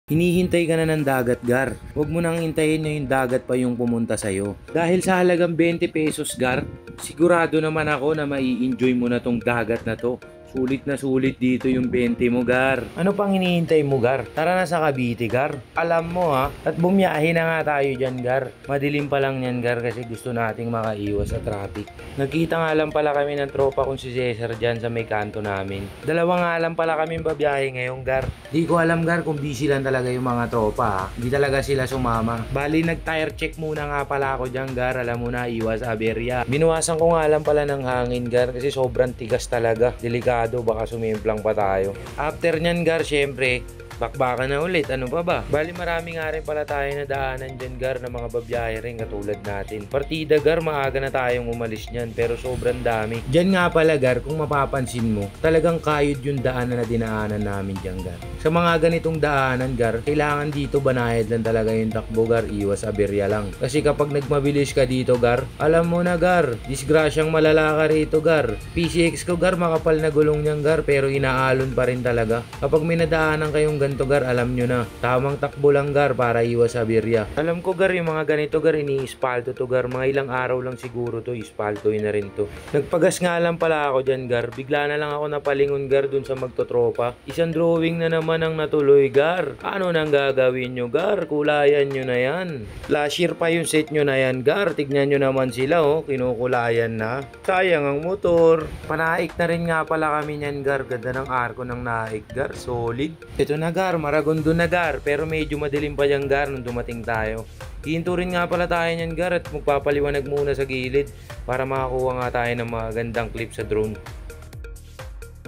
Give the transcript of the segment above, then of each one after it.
Hinihintay ka na ng dagat, Gar. Huwag mo nang hintayin na yung dagat pa yung pumunta sa'yo. Dahil sa halagang 20 pesos, Gar, sigurado naman ako na mai-enjoy mo na tong dagat na to. Sulit na sulit dito yung 20 mo, Gar. Ano pang hinihintay mo, Gar? Tara na sa Cavite, Gar. Alam mo ha, at bumiyahe na nga tayo dyan, Gar. Madilim pa lang yan, Gar, kasi gusto nating makaiwas sa traffic. Nagkita nga lang pala kami ng tropa kong si Cesar dyan sa may kanto namin. Dalawa nga lang pala kami babiyahe ngayon, Gar. Di ko alam, Gar, kung busy lang talaga yung mga tropa ha. Di talaga sila sumama. Bali, nag-tire check muna nga pala ako dyan, Gar. Alam mo na, iwas aberya. Binuwasan ko nga lang pala ng hangin, Gar, kasi sobrang tigas talaga. Delikado, baka sumimplang pa tayo. After nyan, Gar, syempre, bakbakan na ulit. Ano pa ba? Bali, marami nga rin pala tayo na daanan dyan, Gar, na mga babiyahe rin katulad natin. Partida, Gar, maaga na tayong umalis nyan, pero sobrang dami. Dyan nga pala, Gar, kung mapapansin mo, talagang kayod yung daanan na dinaanan namin dyan, Gar. Sa mga ganitong daanan, Gar, kailangan dito banayad lang talaga yung takbo, Gar, iwas aberya lang. Kasi kapag nagmabilis ka dito, Gar, alam mo na, Gar, disgrasyang malala ka rito, Gar. PCX ko, Gar, makapal na gulong niyang, Gar, pero inaalon pa rin talaga. Kapag may nadaanan kayong ganito, Gar, alam nyo na, tamang takbo lang, Gar, para iwas aberya. Alam ko, Gar, yung mga ganito, Gar, ini-ispalto to, Gar. Mga ilang araw lang siguro to, ispaltoin na rin to. Nagpagas nga lang pala ako dyan, Gar. Bigla na lang ako napalingon, Gar, dun sa magtotropa. Isang drawing na naman ang natuloy, Gar. Ano nang gagawin nyo, Gar? Kulayan nyo na yan. Last year pa yung set nyo na yan, Gar. Tignan nyo naman sila, oh. Kinukulayan na. Sayang ang motor. Panaik na rin nga pala kami nyan, Gar. Ganda ng arko ng naik, Gar. Solid. Ito na, Gar. Maragondo na, Gar. Pero medyo madilim pa dyan, Gar, nung dumating tayo. Hihinto rin nga pala tayo nyan, Gar, at magpapaliwanag muna sa gilid para makakuha nga tayo ng mga gandang clip sa drone.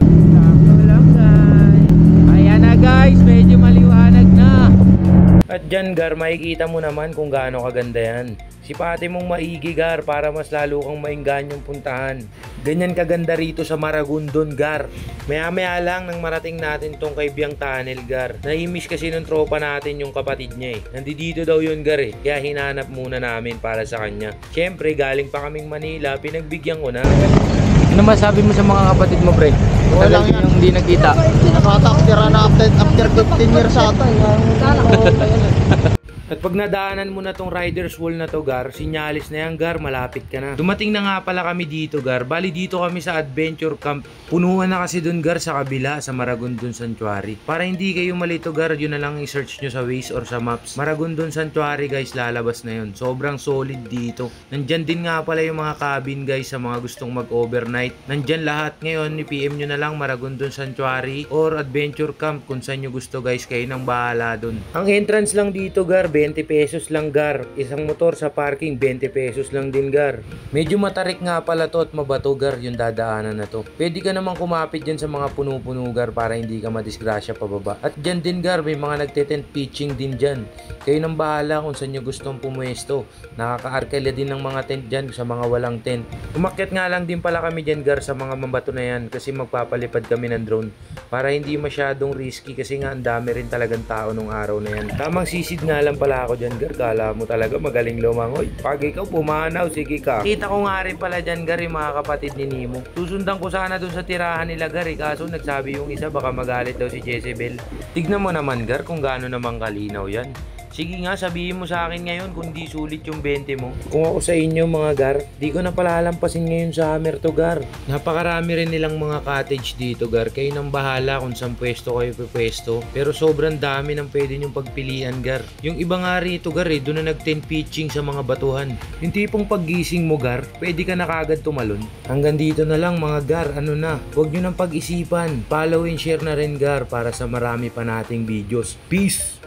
Sakto lang, guys. Ayan na, guys. Medyo maliwanag na. At dyan, Gar, makikita mo naman kung gaano kaganda yan. Sipate mong maigi, Gar, para mas lalo kang mainggan yung puntahan. Ganyan kaganda rito sa Maragondon, Gar. Maya-maya lang nang marating natin tong kay Biang Tunnel, Gar. Naimiss kasi nung tropa natin yung kapatid niya eh. Nandito daw yun, Gar eh. Kaya hinanap muna namin para sa kanya. Siyempre, galing pa kaming Manila, pinagbigyan ko na. Ano masabi mo sa mga kapatid mo, pre? Matagal din yung hindi nagkita. Nakataktira na after 15 years ata. At pag nadaanan mo na tong Riders Wall na to, Gar, sinyalis na yan, Gar, malapit ka na. Dumating na nga pala kami dito, Gar. Bali dito kami sa Adventure Camp. Punuan na kasi dun, Gar, sa kabila, sa Maragondon Sanctuary. Para hindi kayo malito, Gar, yun na lang i-search nyo sa Waze or sa Maps. Maragondon Sanctuary, guys, lalabas na yun. Sobrang solid dito. Nandyan din nga pala yung mga cabin, guys, sa mga gustong mag-overnight. Nandyan lahat ngayon, i-PM nyo na lang Maragondon Sanctuary or Adventure Camp kung saan nyo gusto, guys. Kayo nang bahala dun. Ang entrance lang dito, Gar, 20 pesos lang, Gar. Isang motor sa parking, 20 pesos lang din, Gar. Medyo matarik nga pala to at mabato, Gar, yung dadaanan na to. Pwede ka naman kumapit dyan sa mga puno-puno, Gar, para hindi ka madisgrasya pababa. At dyan din, Gar, may mga nagte-tent pitching din dyan. Kayo nang bahala kung saan nyo gustong pumuesto. Nakaka-arkela din ng mga tent dyan sa mga walang tent. Umakyat nga lang din pala kami dyan, Gar, sa mga mambato na yan kasi magpapalipad kami ng drone para hindi masyadong risky kasi nga ang dami rin talagang tao nung araw na yan. Tamang sisid nga lang pala ako dyan, Gar. Kala mo talaga magaling lumangoy. Pag ikaw pumanaw, sige ka. Kita ko nga rin pala dyan, Gar, yung mga kapatid ni Nemo. Susundan ko sana dun sa tirahan nila, Gar, kaso nagsabi yung isa baka magalit daw si Jezebel. Tignan mo naman, Gar, kung gaano naman kalinaw yan. Sige nga, sabihin mo sa akin ngayon kung di sulit yung 20 mo. Kung ako sa inyo, mga Gar, di ko na palalampasin ngayon sa Hammer to, Gar. Napakarami rin nilang mga cottage dito, Gar. Kayo nang bahala kung saan pwesto kayo pwesto. Pero sobrang dami ng pwede nyong pagpilian, Gar. Yung iba nga rito, Gar, doon na nag-tent pitching sa mga batuhan. Yung tipong paggising mo, Gar, pwede ka na kagad tumalon. Hanggang dito na lang, mga Gar. Ano na? Huwag nyo nang pag-isipan. Follow and share na rin, Gar, para sa marami pa nating videos. Peace!